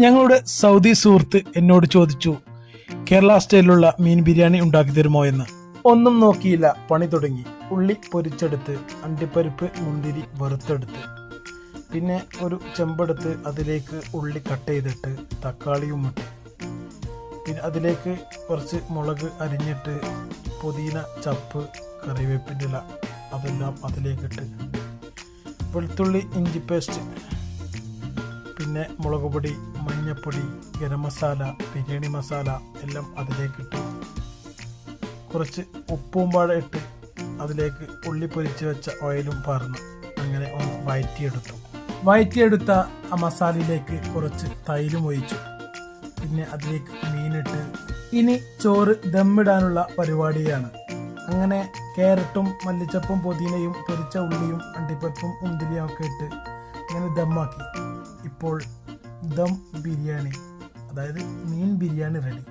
ഞങ്ങളുടെ സൗദി സുഹൃത്ത് എന്നോട് ചോദിച്ചു കേരള സ്റ്റൈലിലുള്ള മീൻ ബിരിയാണി ഉണ്ടാക്കി തരുമോ എന്ന്. ഒന്നും നോക്കിയില്ല, പണി തുടങ്ങി. ഉള്ളി പൊരിച്ചെടുത്ത്, അണ്ടിപ്പരിപ്പ് മുന്തിരി വറുത്തെടുത്ത്, പിന്നെ ഒരു ചെമ്പെടുത്ത് അതിലേക്ക് ഉള്ളി കട്ട് ചെയ്തിട്ട് തക്കാളിയും ഇട്ട്, പിന്നെ അതിലേക്ക് കുറച്ച് മുളക് അരിഞ്ഞിട്ട് പുതിന, ചപ്പ്, കറിവേപ്പിൻ്റെ ഇല അതെല്ലാം അതിലേക്കിട്ട്, വെളുത്തുള്ളി ഇഞ്ചി പേസ്റ്റ്, പിന്നെ മുളക് പൊടി, മഞ്ഞൾപ്പൊടി, ഗരം മസാല, ബിരിയാണി മസാല എല്ലാം അതിലേക്കിട്ട്, കുറച്ച് ഉപ്പും പാടെ ഇട്ട് അതിലേക്ക് ഉള്ളി പൊരിച്ച് വെച്ച ഓയിലും പാർന്ന് അങ്ങനെ ഒന്ന് വഴറ്റിയെടുത്ത ആ മസാലയിലേക്ക് കുറച്ച് തൈരും ഒഴിച്ചു. പിന്നെ അതിലേക്ക് മീനിട്ട് ഇനി ചോറ് ദമ്മിടാനുള്ള പരിപാടിയാണ്. അങ്ങനെ ക്യാരറ്റും മല്ലിച്ചപ്പും പുതിനയും പൊരിച്ച ഉള്ളിയും അണ്ടിപ്പരിപ്പും മുന്തിരിയും ഒക്കെ ഇട്ട് അങ്ങനെ ദമ്മാക്കി. ഇപ്പോൾ ദം ബിരിയാണി, അതായത് മീൻ ബിരിയാണി റെഡി.